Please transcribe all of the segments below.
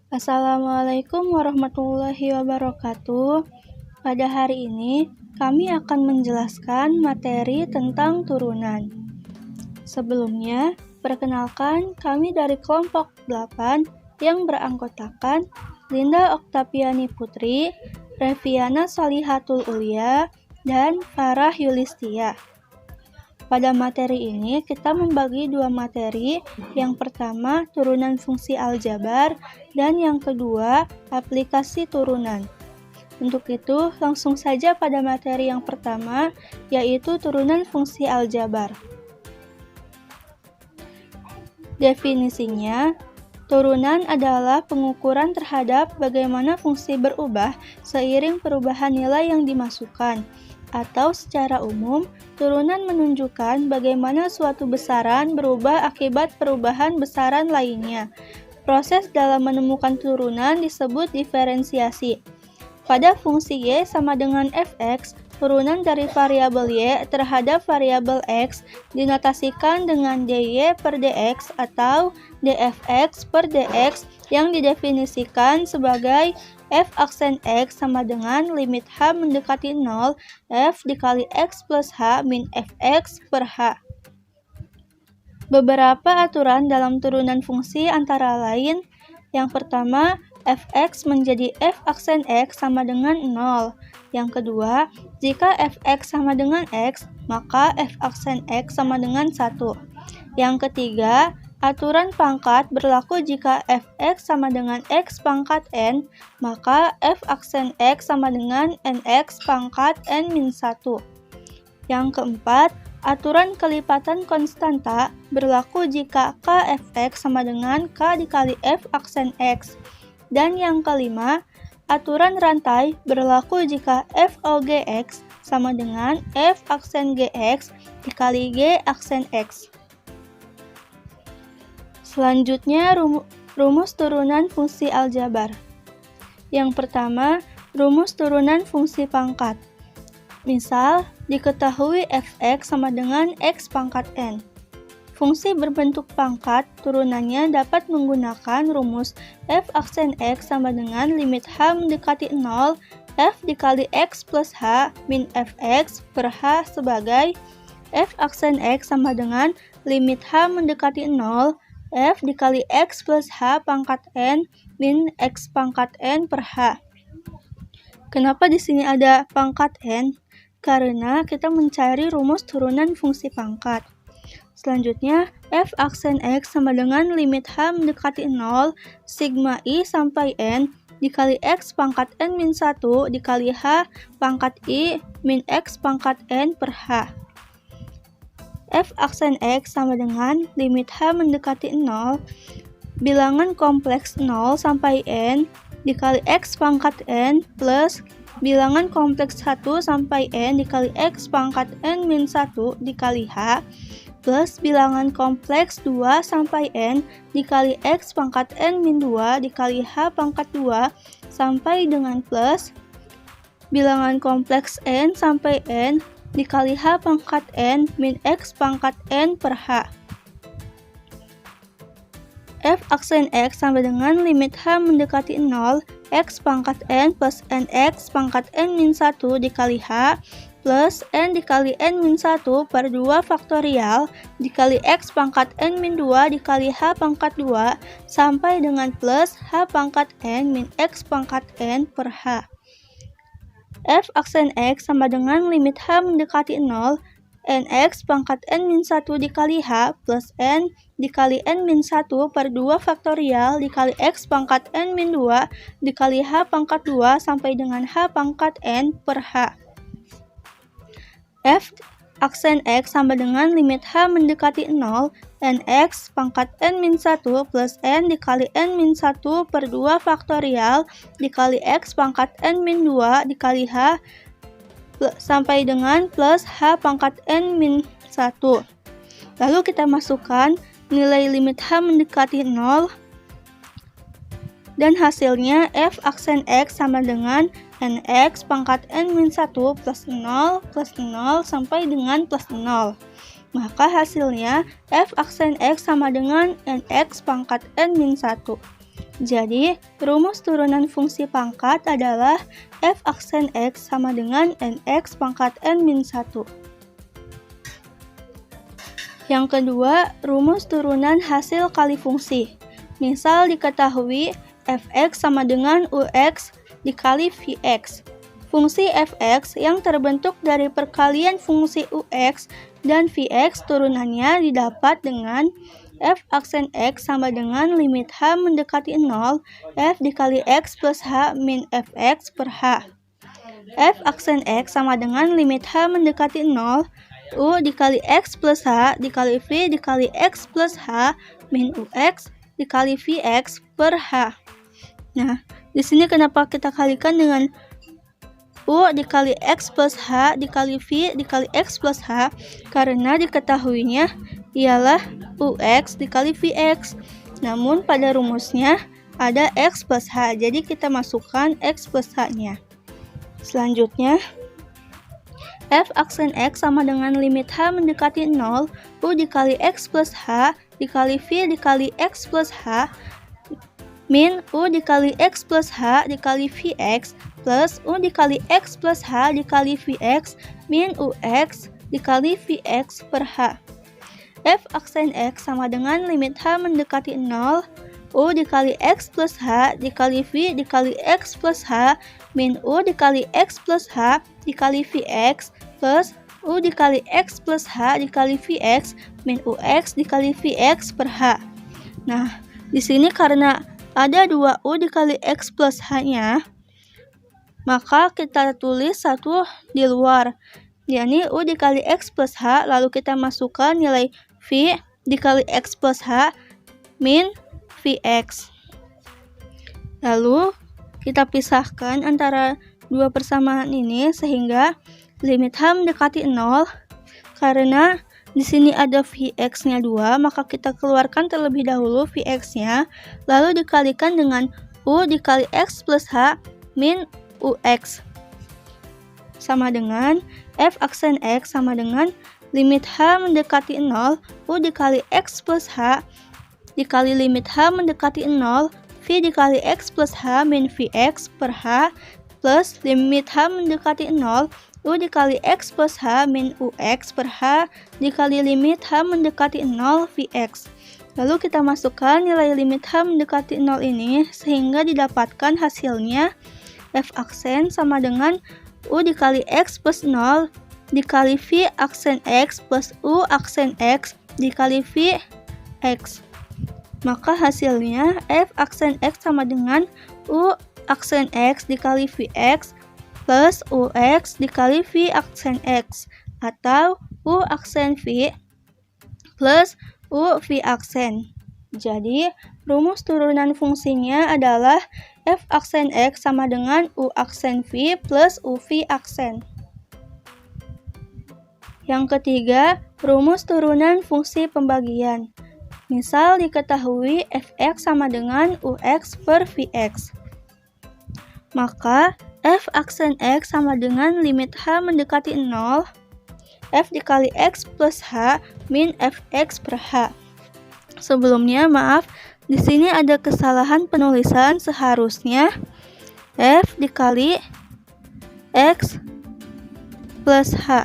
Assalamualaikum warahmatullahi wabarakatuh. Pada hari ini, kami akan menjelaskan materi tentang turunan. Sebelumnya, perkenalkan kami dari kelompok 8 yang beranggotakan Linda Oktaviani Putri, Reviana Salihatul Ulia, dan Farah Yulistia. Pada materi ini, kita membagi dua materi. Yang pertama, turunan fungsi aljabar, dan yang kedua, aplikasi turunan. Untuk itu, langsung saja pada materi yang pertama, yaitu turunan fungsi aljabar. Definisinya, turunan adalah pengukuran terhadap bagaimana fungsi berubah seiring perubahan nilai yang dimasukkan. Atau secara umum, turunan menunjukkan bagaimana suatu besaran berubah akibat perubahan besaran lainnya. Proses dalam menemukan turunan disebut diferensiasi. Pada fungsi y sama dengan fx, turunan dari variabel y terhadap variabel x dinotasikan dengan dy per dx atau dfx per dx yang didefinisikan sebagai f aksen x sama dengan limit h mendekati 0, f dikali x plus h min fx per h. Beberapa aturan dalam turunan fungsi antara lain, yang pertama, fx menjadi f aksen x sama dengan 0. Yang kedua, jika fx sama dengan x, maka f aksen x sama dengan 1. Yang ketiga, aturan pangkat berlaku jika fx sama dengan x pangkat n, maka f aksen x sama dengan nx pangkat n min 1. Yang keempat, aturan kelipatan konstanta berlaku jika k fx sama dengan k dikali f aksen x. Dan yang kelima, aturan rantai berlaku jika f ogx sama dengan f aksen gx dikali g aksen x. Selanjutnya, rumus turunan fungsi aljabar. Yang pertama, rumus turunan fungsi pangkat. Misal, diketahui fx sama dengan x pangkat n. Fungsi berbentuk pangkat turunannya dapat menggunakan rumus f aksen x sama dengan limit h mendekati 0, f dikali x plus h min fx per h sebagai f aksen x sama dengan limit h mendekati 0, f dikali x plus h pangkat n min x pangkat n per h. Kenapa di sini ada pangkat n? Karena kita mencari rumus turunan fungsi pangkat. Selanjutnya, f aksen x sama dengan limit h mendekati 0 sigma i sampai n dikali x pangkat n min 1 dikali h pangkat i min x pangkat n per h. F aksen x sama dengan limit h mendekati 0, bilangan kompleks 0 sampai n dikali x pangkat n plus bilangan kompleks 1 sampai n dikali x pangkat n min 1 dikali h plus bilangan kompleks 2 sampai n dikali x pangkat n min 2 dikali h pangkat 2 sampai dengan plus bilangan kompleks n sampai n dikali h pangkat n min x pangkat n per h. F aksen x sama dengan limit h mendekati 0, x pangkat n plus nx pangkat n min 1 dikali h plus n dikali n min 1 per 2 faktorial dikali x pangkat n min 2 dikali h pangkat 2 sampai dengan plus h pangkat n min x pangkat n per h. F aksen x sama dengan limit h mendekati 0, nx pangkat n min 1 dikali h plus n dikali n min 1 per 2 faktorial dikali x pangkat n min 2 dikali h pangkat 2 sampai dengan h pangkat n per h. F aksen x sama dengan limit h mendekati 0, nx pangkat n min 1 plus n dikali n min 1 per 2 faktorial dikali x pangkat n min 2 dikali h sampai dengan plus h pangkat n min 1. Lalu kita masukkan nilai limit h mendekati 0 dan hasilnya f aksen x sama dengan nx pangkat n min 1 plus 0 sampai dengan plus 0. Maka hasilnya f aksen x sama dengan nx pangkat n min 1. Jadi, rumus turunan fungsi pangkat adalah f aksen x sama dengan nx pangkat n-1. Yang kedua, rumus turunan hasil kali fungsi. Misal diketahui fx sama dengan ux dikali vx. Fungsi fx yang terbentuk dari perkalian fungsi ux dan vx turunannya didapat dengan f aksen x sama dengan limit h mendekati 0, f dikali x plus h min fx per h. F aksen x sama dengan limit h mendekati 0, u dikali x plus h dikali v dikali x plus h min ux dikali vx per h. Nah, di sini kenapa kita kalikan dengan u dikali x plus h dikali v dikali x plus h? Karena diketahuinya ialah ux dikali vx. Namun pada rumusnya ada x plus h, jadi kita masukkan x plus h-nya. Selanjutnya, f aksen x sama dengan limit h mendekati 0, u dikali x plus h dikali v dikali x plus h min u dikali x plus h dikali vx plus u dikali x plus h dikali vx min ux dikali vx per h. F aksen x sama dengan limit h mendekati 0, u dikali x plus h dikali v dikali x plus h min u dikali x plus h dikali vx plus u dikali x plus h dikali vx min ux dikali vx per h. Nah, di sini karena ada 2 u dikali x plus h-nya, maka kita tulis satu di luar, yakni u dikali x plus h, lalu kita masukkan nilai v dikali x plus h min vx. Lalu kita pisahkan antara dua persamaan ini sehingga limit h mendekati 0. Karena di sini ada vx-nya 2, maka kita keluarkan terlebih dahulu vx-nya, lalu dikalikan dengan u dikali x plus h min ux. Sama dengan f aksen x sama dengan limit h mendekati 0, u dikali x plus h dikali limit h mendekati 0, v dikali x plus h min vx per h plus limit h mendekati 0, u dikali x plus h min ux per h dikali limit h mendekati 0 vx. Lalu kita masukkan nilai limit h mendekati 0 ini sehingga didapatkan hasilnya f aksen sama dengan u dikali x plus 0 dikali v aksen x plus u aksen x dikali v x. Maka hasilnya f aksen x sama dengan u aksen x dikali vx plus ux dikali v aksen x, atau u aksen v plus u v aksen. Jadi, rumus turunan fungsinya adalah f aksen x sama dengan u aksen v plus u v aksen. Yang ketiga, rumus turunan fungsi pembagian. Misal diketahui fx sama dengan ux per vx. Maka f aksen x sama dengan limit h mendekati 0, f dikali x plus h min fx per h. Sebelumnya, maaf, di sini ada kesalahan penulisan, seharusnya f dikali x plus h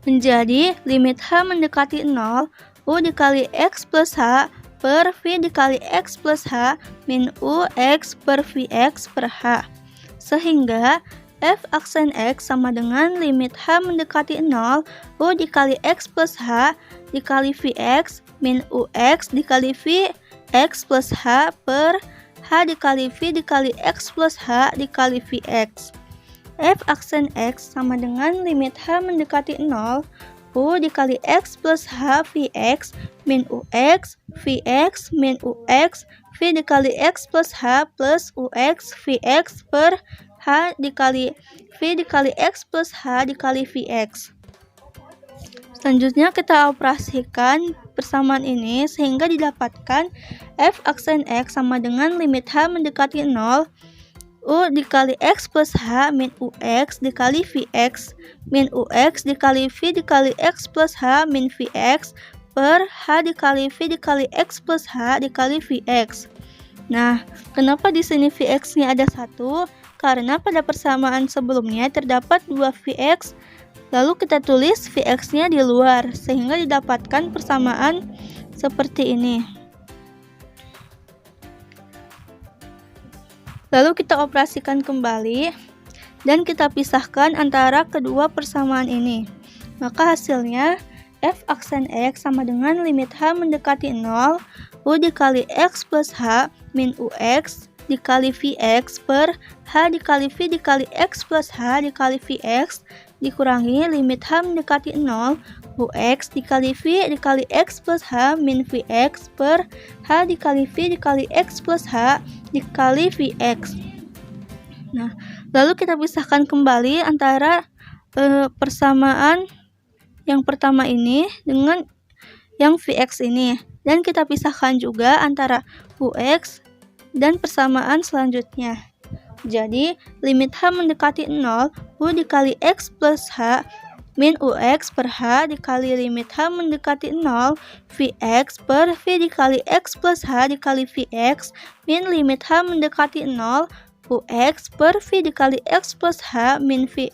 menjadi limit h mendekati 0, u dikali x plus h per v dikali x plus h min ux per vx per h. Sehingga f aksen x sama dengan limit h mendekati 0, u dikali x plus h dikali vx min ux dikali vx plus h per h dikali v dikali x plus h dikali vx. F aksen x sama dengan limit h mendekati 0, u dikali x plus h vx min ux vx min ux v dikali x plus h plus ux vx per h dikali v dikali x plus h dikali vx. Selanjutnya kita operasikan persamaan ini sehingga didapatkan f aksen x sama dengan limit h mendekati 0, u dikali x plus h min ux dikali vx min ux dikali v dikali x plus h min vx per H dikali V dikali X plus H dikali Vx. Nah, kenapa di sini Vx-nya ada 1? Karena pada persamaan sebelumnya terdapat 2 Vx, lalu kita tulis Vx-nya di luar, sehingga didapatkan persamaan seperti ini. Lalu kita operasikan kembali, dan kita pisahkan antara kedua persamaan ini. Maka hasilnya f aksen X sama dengan limit H mendekati 0, U dikali X plus H min UX dikali Vx per H dikali V dikali X plus H dikali Vx dikurangi limit H mendekati 0, UX dikali V dikali X plus H min Vx per H dikali V dikali X plus H dikali Vx. Nah, lalu kita pisahkan kembali antara persamaan yang pertama ini dengan yang Vx ini, dan kita pisahkan juga antara UX dan persamaan selanjutnya. Jadi, limit H mendekati 0, U dikali X plus H min UX per H dikali limit H mendekati 0, Vx per V dikali X plus H dikali Vx min limit H mendekati 0, UX per V dikali X plus H min V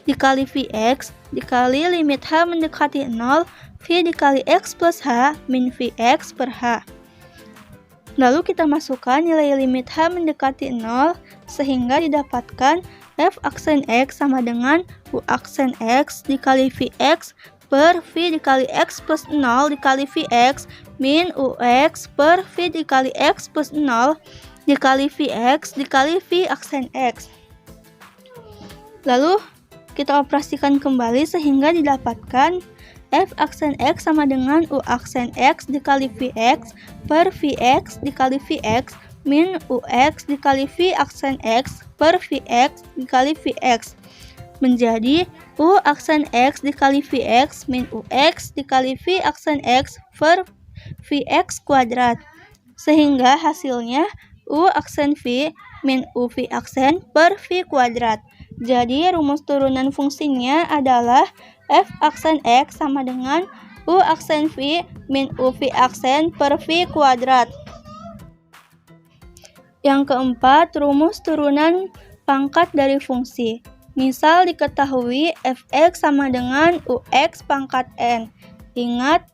dikali Vx dikali limit H mendekati 0, V dikali X plus H min Vx per H. Lalu kita masukkan nilai limit H mendekati 0 sehingga didapatkan f aksen X sama dengan U aksen X dikali Vx per V dikali X plus 0 dikali Vx min UX per V dikali X plus 0 dikali Vx dikali V aksen X. Lalu kita operasikan kembali sehingga didapatkan f aksen X sama dengan U aksen X dikali Vx per Vx dikali Vx min UX dikali V aksen X per Vx dikali Vx menjadi U aksen X dikali Vx min UX dikali V aksen X per Vx kuadrat, sehingga hasilnya U aksen V min UV aksen per V kuadrat. Jadi rumus turunan fungsinya adalah f aksen X sama dengan U aksen V min UV aksen per V kuadrat. Yang keempat, rumus turunan pangkat dari fungsi. Misal diketahui fx sama dengan ux pangkat n. Ingat,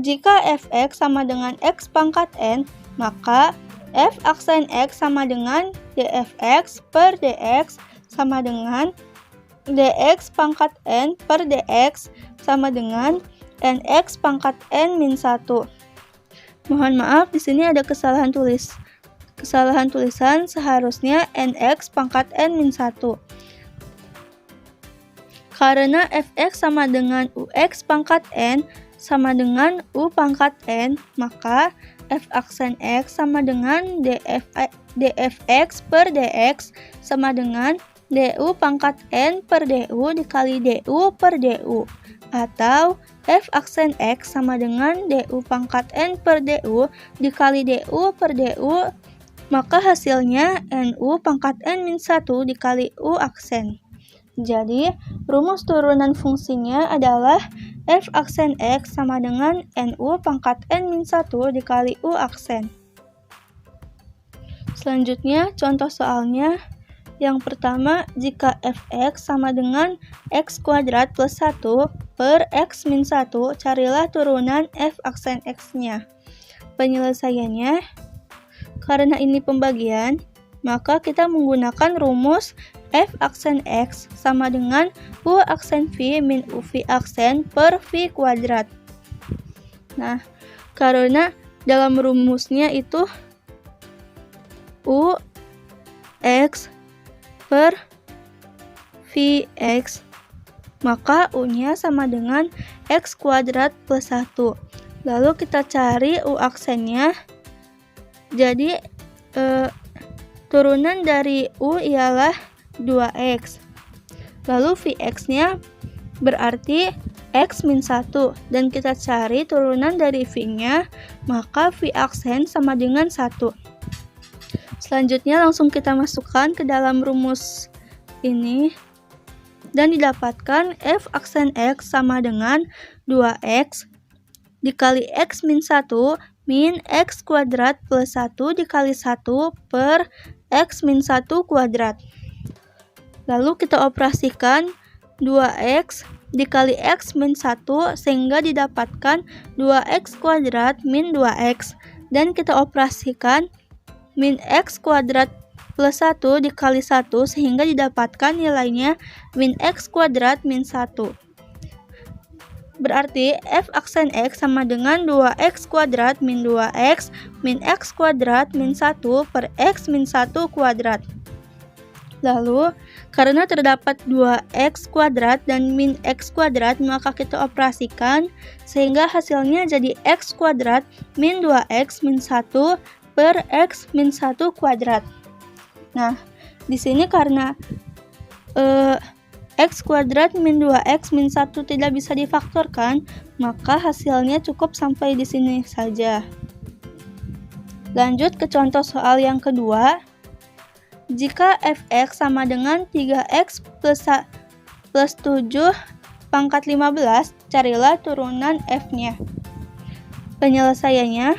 jika fx sama dengan x pangkat n, maka f aksen x sama dengan dfx per dx sama dengan dx pangkat n per dx sama dengan nx pangkat n min 1. Mohon maaf, di sini ada kesalahan tulisan, seharusnya nx pangkat n min 1. Karena fx sama dengan ux pangkat n sama dengan u pangkat n, maka f aksen x sama dengan dfx per dx sama dengan du pangkat n per du dikali du per du, atau f aksen x sama dengan du pangkat n per du dikali du per du, maka hasilnya nu pangkat n min 1 dikali u aksen. Jadi, rumus turunan fungsinya adalah f aksen x sama dengan nu pangkat n min 1 dikali u aksen. Selanjutnya, contoh soalnya. Yang pertama, jika fx sama dengan x kuadrat plus 1 per x min 1, carilah turunan f aksen x-nya. Penyelesaiannya, karena ini pembagian, maka kita menggunakan rumus f aksen x sama dengan u aksen v min uv aksen per v kuadrat. Nah, karena dalam rumusnya itu u x per vx, maka u-nya sama dengan x kuadrat plus 1. Lalu kita cari u aksennya. Jadi turunan dari u ialah 2x. Lalu vx-nya berarti x min 1. Dan kita cari turunan dari v-nya, maka v aksen sama dengan 1. Selanjutnya langsung kita masukkan ke dalam rumus ini. Dan didapatkan f aksen x sama dengan 2x dikali X min 1 min X kuadrat plus 1 dikali 1 per X min 1 kuadrat. Lalu kita operasikan 2X dikali X min 1 sehingga didapatkan 2X kuadrat min 2X. Dan kita operasikan min X kuadrat plus 1 dikali 1 sehingga didapatkan nilainya min X kuadrat min 1. Berarti F aksen X sama dengan 2X kuadrat min 2X min X kuadrat min 1 per X min 1 kuadrat. Lalu, karena terdapat 2X kuadrat dan min X kuadrat, maka kita operasikan sehingga hasilnya jadi X kuadrat min 2X min 1 per X min 1 kuadrat. Nah, di sini karena X kuadrat min 2X min 1 tidak bisa difaktorkan, maka hasilnya cukup sampai di sini saja. Lanjut ke contoh soal yang kedua. Jika fx sama dengan 3x plus 7 pangkat 15, carilah turunan f-nya. Penyelesaiannya,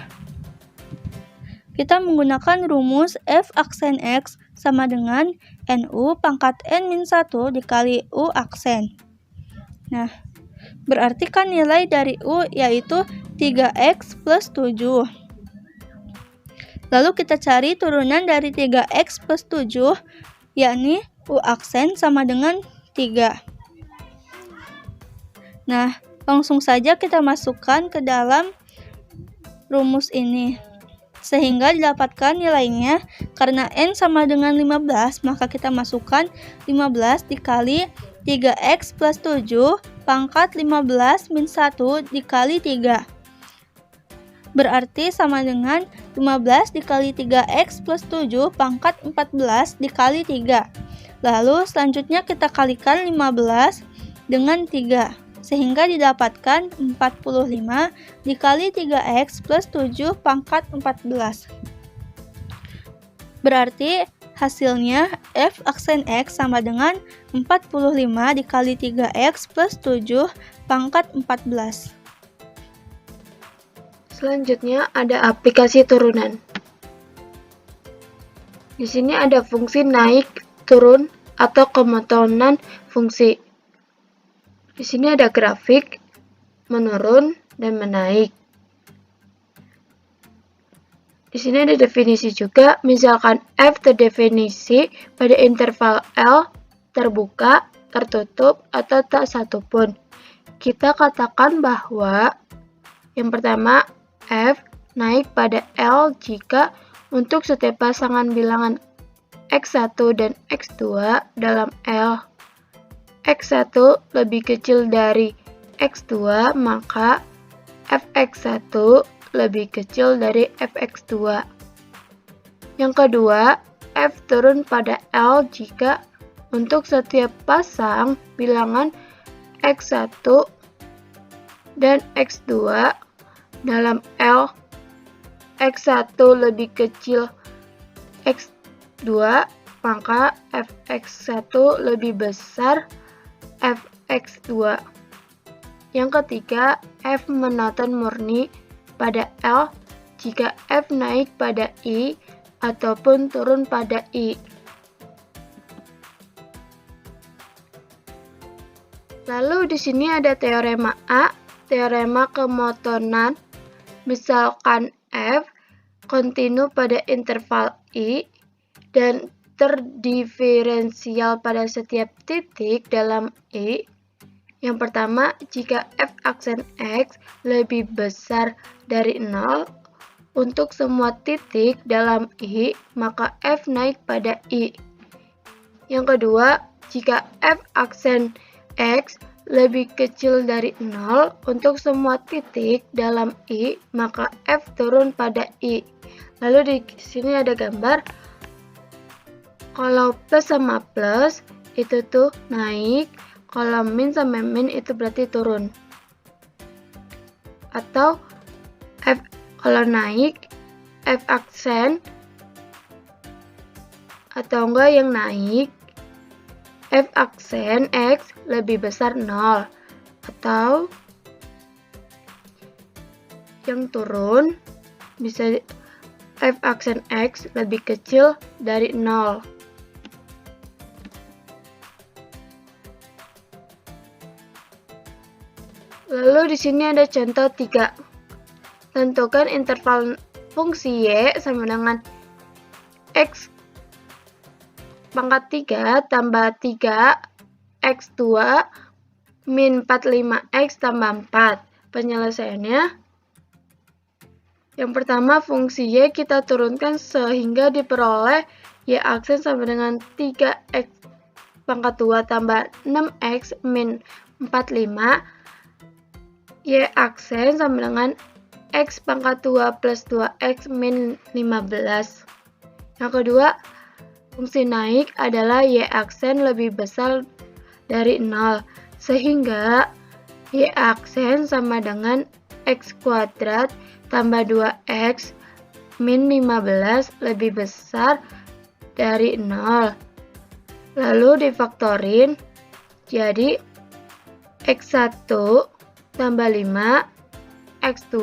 kita menggunakan rumus f aksen x sama dengan nu pangkat n-1 dikali u aksen. Nah, berarti kan nilai dari u yaitu 3x plus 7. Lalu kita cari turunan dari 3x plus 7, yakni u aksen sama dengan 3. Nah, langsung saja kita masukkan ke dalam rumus ini. Sehingga didapatkan nilainya, karena n sama dengan 15, maka kita masukkan 15 dikali 3x plus 7 pangkat 15 min 1 dikali 3. Berarti sama dengan 15 dikali 3x plus 7 pangkat 14 dikali 3. Lalu selanjutnya kita kalikan 15 dengan 3. Sehingga didapatkan 45 dikali 3x plus 7 pangkat 14. Berarti hasilnya f aksen x sama dengan 45 dikali 3x plus 7 pangkat 14. Selanjutnya ada aplikasi turunan. Di sini ada fungsi naik, turun, atau kemotonan fungsi. Di sini ada grafik, menurun, dan menaik. Di sini ada definisi juga, misalkan f terdefinisi pada interval L, terbuka, tertutup, atau tak satupun. Kita katakan bahwa yang pertama, f naik pada L jika untuk setiap pasangan bilangan x1 dan x2 dalam L, x1 lebih kecil dari x2, maka fx1 lebih kecil dari fx2. Yang kedua, f turun pada L jika untuk setiap pasang bilangan x1 dan x2 dalam L, x1 lebih kecil x2, maka fx1 lebih besar fx2. Yang ketiga, f monoton murni pada L jika f naik pada I ataupun turun pada I. Lalu di sini ada teorema A, teorema kemotonan. Misalkan f kontinu pada interval I dan terdiferensial pada setiap titik dalam I. Yang pertama, jika f aksen x lebih besar dari 0 untuk semua titik dalam I, maka f naik pada I. Yang kedua, jika f aksen x lebih kecil dari 0 untuk semua titik dalam I, maka f turun pada I. Lalu di sini ada gambar, kalau plus sama plus itu tuh naik, kalau min sama min itu berarti turun. Atau f kalau naik, f aksen atau enggak yang naik, f aksen x lebih besar 0, atau yang turun bisa f aksen x lebih kecil dari 0. Lalu di sini ada contoh 3. Tentukan interval fungsi y sama dengan x pangkat 3 tambah 3 x2 min 45x tambah 4. Penyelesaiannya, yang pertama fungsi y kita turunkan sehingga diperoleh y aksen sama dengan 3x pangkat 2 tambah 6x min 45. Y aksen sama dengan x pangkat 2 plus 2x min 15. Yang kedua, fungsi naik adalah y aksen lebih besar dari 0, sehingga y aksen sama dengan x kuadrat tambah 2x min 15 lebih besar dari 0. Lalu difaktorin, jadi x1 tambah 5, x2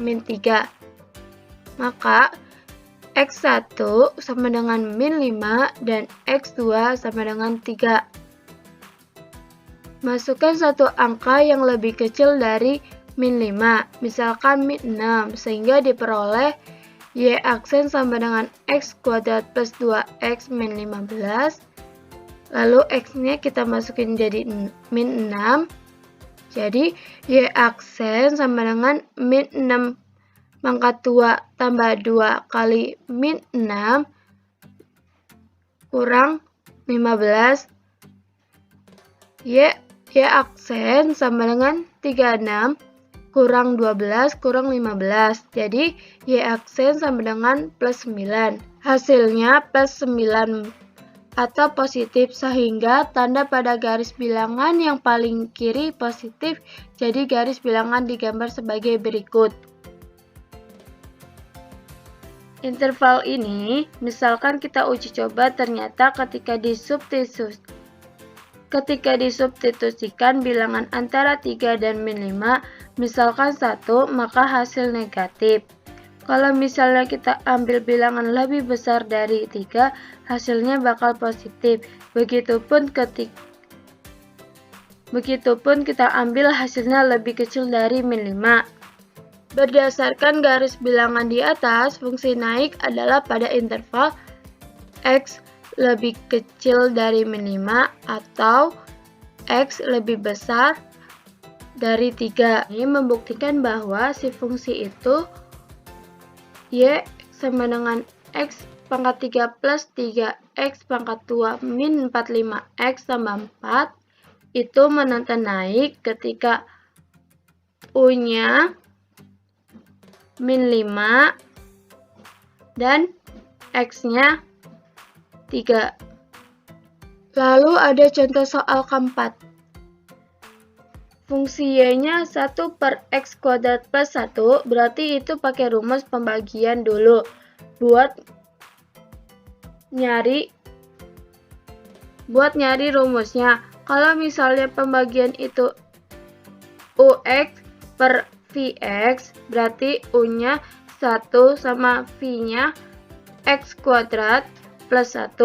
min 3. Maka x1 sama dengan min 5 dan x2 sama dengan 3. Masukkan satu angka yang lebih kecil dari min 5, misalkan min 6, sehingga diperoleh y aksen sama dengan x kuadrat plus 2x min 15. Lalu x-nya kita masukin jadi min 6. Jadi y aksen sama dengan min 6 pangkat 2 tambah 2 kali min 6 kurang 15. Y aksen sama dengan 36 kurang 12 kurang 15. Jadi y aksen sama dengan plus 9. Hasilnya plus 9 atau positif, sehingga tanda pada garis bilangan yang paling kiri positif. Jadi garis bilangan digambar sebagai berikut. Interval ini, misalkan kita uji coba, ternyata ketika disubstitusikan bilangan antara 3 dan min 5, misalkan 1, maka hasil negatif. Kalau misalnya kita ambil bilangan lebih besar dari 3, hasilnya bakal positif. Begitupun kita ambil hasilnya lebih kecil dari min 5. Berdasarkan garis bilangan di atas, fungsi naik adalah pada interval x lebih kecil dari min 5 atau x lebih besar dari 3. Ini membuktikan bahwa si fungsi itu y sama dengan x pangkat 3 plus 3x pangkat 2 min 45x tambah 4 itu menantang naik ketika u-nya min 5 dan x-nya 3. Lalu ada contoh soal keempat. Fungsi y-nya 1 per x kuadrat plus 1, berarti itu pakai rumus pembagian dulu buat nyari rumusnya. Kalau misalnya pembagian itu ux per vx, berarti u-nya 1 sama v-nya x kuadrat plus 1.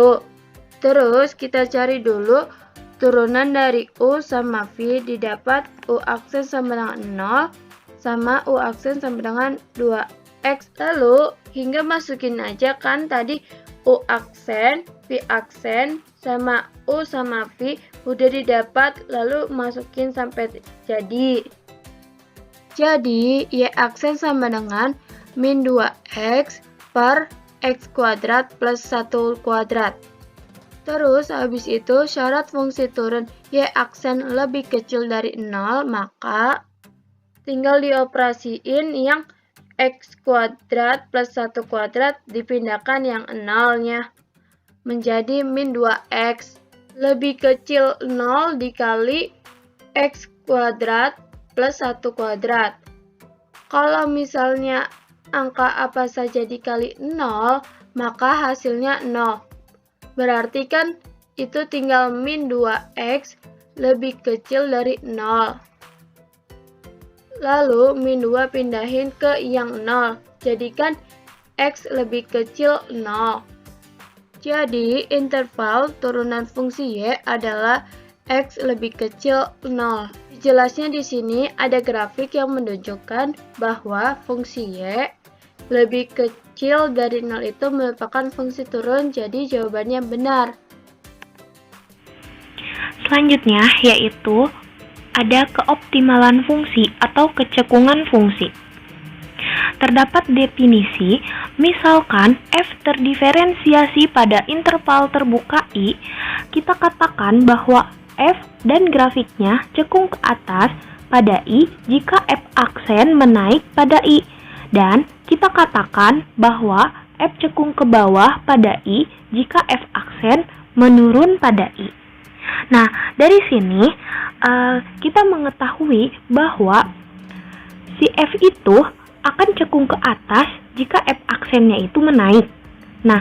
Terus kita cari dulu turunan dari u sama v, didapat u aksen sama dengan 0 sama u aksen sama dengan 2x. Lalu hingga masukin aja kan tadi u aksen, v aksen, sama u sama v udah didapat, lalu masukin sampai jadi. Jadi y aksen sama dengan min 2x per x kuadrat plus 1 kuadrat. Terus habis itu syarat fungsi turun y aksen lebih kecil dari 0, maka tinggal dioperasiin yang x kuadrat plus 1 kuadrat dipindahkan yang 0-nya menjadi min 2x lebih kecil 0 dikali x kuadrat plus 1 kuadrat. Kalau misalnya angka apa saja dikali 0, maka hasilnya 0. Berarti kan itu tinggal min 2x lebih kecil dari 0. Lalu min 2 pindahin ke yang 0. Jadikan X lebih kecil 0. Jadi interval turunan fungsi Y adalah X lebih kecil 0. Jelasnya di sini ada grafik yang menunjukkan bahwa fungsi Y lebih kecil dari 0 itu merupakan fungsi turun, jadi jawabannya benar. Selanjutnya yaitu ada keoptimalan fungsi atau kecekungan fungsi. Terdapat definisi, misalkan f terdiferensiasi pada interval terbuka I, kita katakan bahwa f dan grafiknya cekung ke atas pada I jika f aksen menaik pada I, dan kita katakan bahwa f cekung ke bawah pada I jika f aksen menurun pada I. Nah, dari sini kita mengetahui bahwa si f itu akan cekung ke atas jika f aksennya itu menaik. Nah,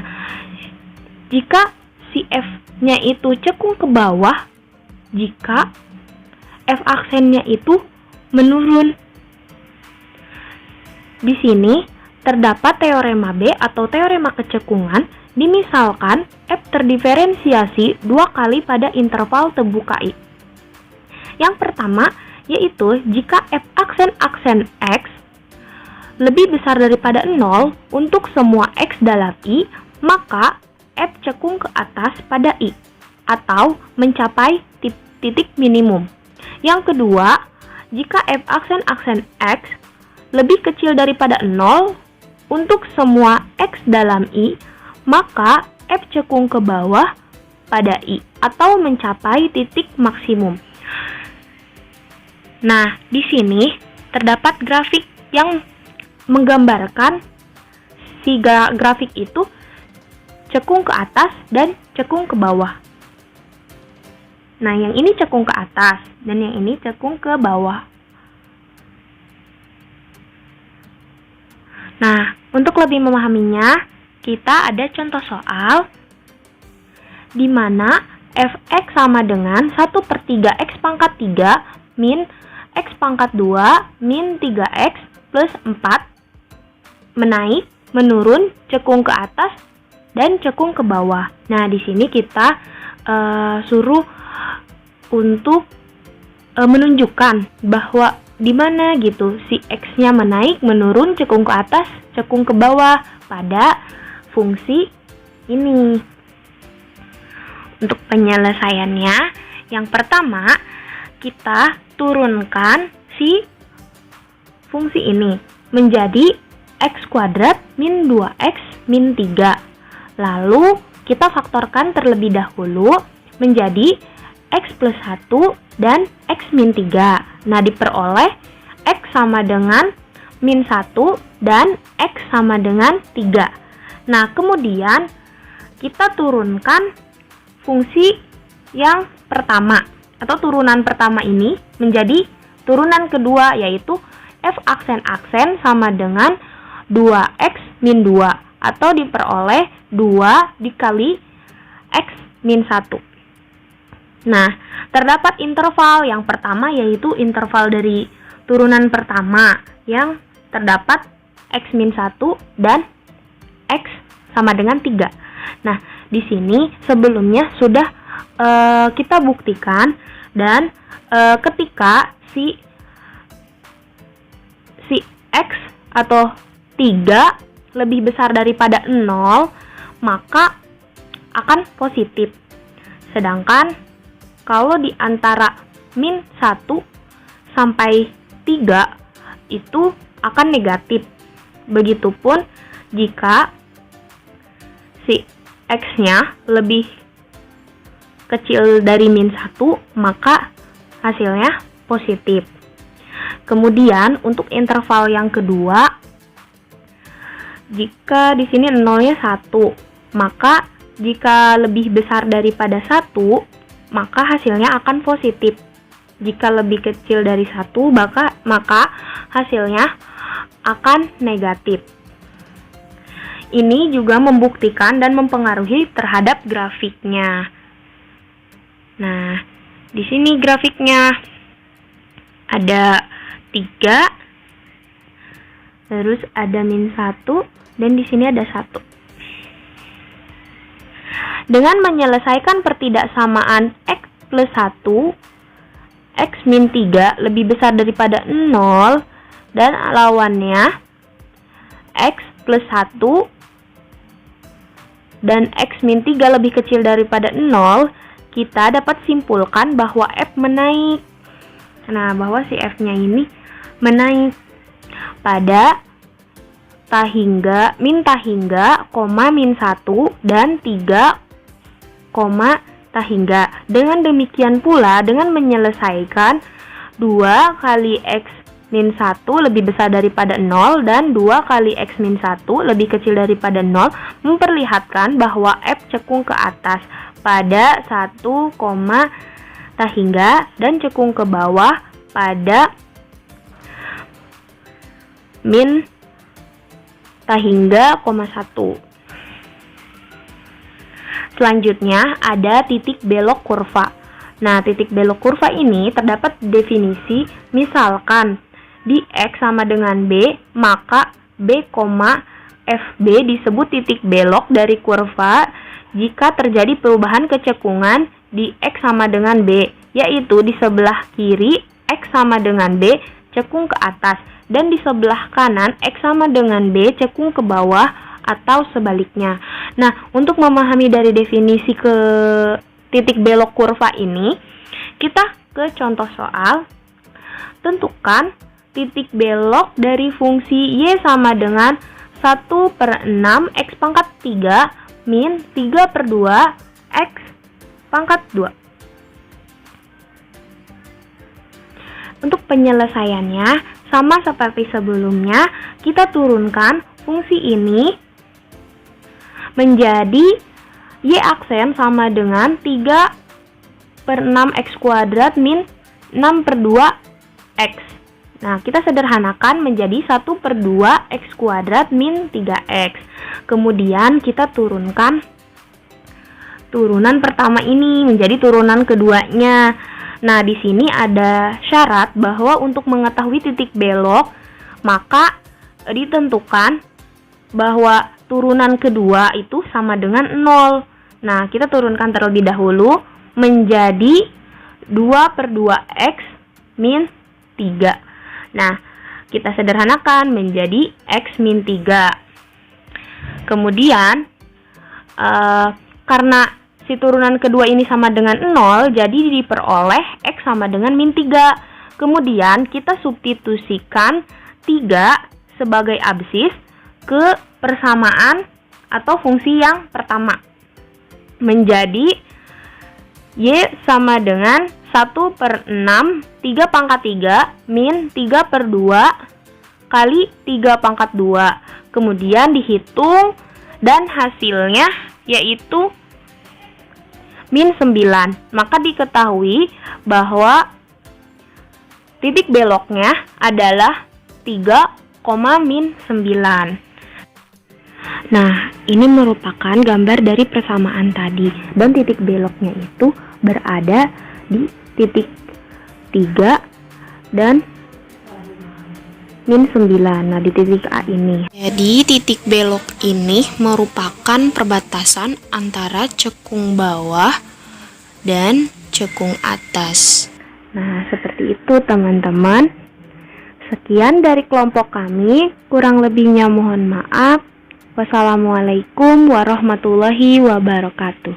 jika si f-nya itu cekung ke bawah jika f aksennya itu menurun. Di sini terdapat teorema B atau teorema kecekungan, dimisalkan f terdiferensiasi 2 kali pada interval terbuka I. Yang pertama yaitu jika f aksen X lebih besar daripada 0 untuk semua X dalam I, maka f cekung ke atas pada I atau mencapai titik minimum. Yang kedua, jika f aksen X lebih kecil daripada 0 untuk semua X dalam I, maka f cekung ke bawah pada I atau mencapai titik maksimum. Nah, di sini terdapat grafik yang menggambarkan si grafik itu cekung ke atas dan cekung ke bawah. Nah, yang ini cekung ke atas dan yang ini cekung ke bawah. Nah, untuk lebih memahaminya, kita ada contoh soal di mana f(x) sama dengan 1/3 x pangkat 3 min x pangkat 2 min 3x plus 4 menaik, menurun, cekung ke atas, dan cekung ke bawah. Nah, di sini kita suruh untuk menunjukkan bahwa di mana gitu si x-nya menaik, menurun, cekung ke atas, cekung ke bawah pada fungsi ini. Untuk penyelesaiannya, yang pertama kita turunkan si fungsi ini menjadi x kuadrat min 2x min 3. Lalu kita faktorkan terlebih dahulu menjadi x plus 1 dan x min 3. Nah, diperoleh x sama dengan min 1 dan x sama dengan 3. Nah, kemudian kita turunkan fungsi yang pertama atau turunan pertama ini menjadi turunan kedua, yaitu f aksen sama dengan 2x min 2 atau diperoleh 2 dikali x min 1. Nah, terdapat interval yang pertama yaitu interval dari turunan pertama yang terdapat x min 1 dan x sama dengan 3. Nah, di sini sebelumnya sudah kita buktikan dan ketika si x atau 3 lebih besar daripada 0, maka akan positif. Sedangkan kalau di antara min 1 sampai 3 itu akan negatif. Begitupun jika si x-nya lebih kecil dari min 1, maka hasilnya positif. Kemudian untuk interval yang kedua, jika di sini 0-nya 1, maka jika lebih besar daripada 1, maka hasilnya akan positif. Jika lebih kecil dari 1, maka hasilnya akan negatif. Ini juga membuktikan dan mempengaruhi terhadap grafiknya. Nah, di sini grafiknya ada 3, terus ada min 1, dan di sini ada 1. Dengan menyelesaikan pertidaksamaan X plus 1, X min 3 lebih besar daripada 0, dan lawannya X plus 1 dan X min 3 lebih kecil daripada 0, kita dapat simpulkan bahwa F menaik. Nah, bahwa si F-nya ini menaik pada min tahingga, min 1, dan 3, tahingga. Dengan demikian pula, dengan menyelesaikan 2 kali X min 1 lebih besar daripada 0 dan 2 kali X min 1 lebih kecil daripada 0 memperlihatkan bahwa F cekung ke atas pada 1, tahingga dan cekung ke bawah pada min tahingga, 1. Selanjutnya ada titik belok kurva. Nah, titik belok kurva ini terdapat definisi, misalkan di X sama dengan B, maka B, FB disebut titik belok dari kurva jika terjadi perubahan kecekungan di X sama dengan B, yaitu di sebelah kiri X sama dengan B cekung ke atas, dan di sebelah kanan X sama dengan B cekung ke bawah atau sebaliknya. Nah, untuk memahami dari definisi ke titik belok kurva ini, kita ke contoh soal. Tentukan titik belok dari fungsi Y sama dengan 1/6 X pangkat 3 min 3/2 X pangkat 2. Untuk penyelesaiannya, sama seperti sebelumnya, kita turunkan fungsi ini menjadi Y aksen sama dengan 3/6 X kuadrat min 6/2 X. Nah, kita sederhanakan menjadi 1/2 X kuadrat min 3X. Kemudian kita turunkan turunan pertama ini menjadi turunan keduanya. Nah, di sini ada syarat bahwa untuk mengetahui titik belok, maka ditentukan bahwa turunan kedua itu sama dengan 0. Nah, kita turunkan terlebih dahulu menjadi 2/2X min 3. Nah, kita sederhanakan menjadi X min 3. Kemudian, karena si turunan kedua ini sama dengan 0, jadi diperoleh X sama dengan min 3. Kemudian, kita substitusikan 3 sebagai absis ke persamaan atau fungsi yang pertama, menjadi Y sama dengan 1/6 3 pangkat 3 min 3/2 kali 3 pangkat 2. Kemudian dihitung dan hasilnya yaitu min 9. Maka diketahui bahwa titik beloknya adalah 3, min 9. Nah, ini merupakan gambar dari persamaan tadi, dan titik beloknya itu berada di titik 3 dan min 9. Nah, di titik A ini. Jadi, titik belok ini merupakan perbatasan antara cekung bawah dan cekung atas. Nah, seperti itu teman-teman. Sekian dari kelompok kami, kurang lebihnya mohon maaf. Wassalamualaikum warahmatullahi wabarakatuh.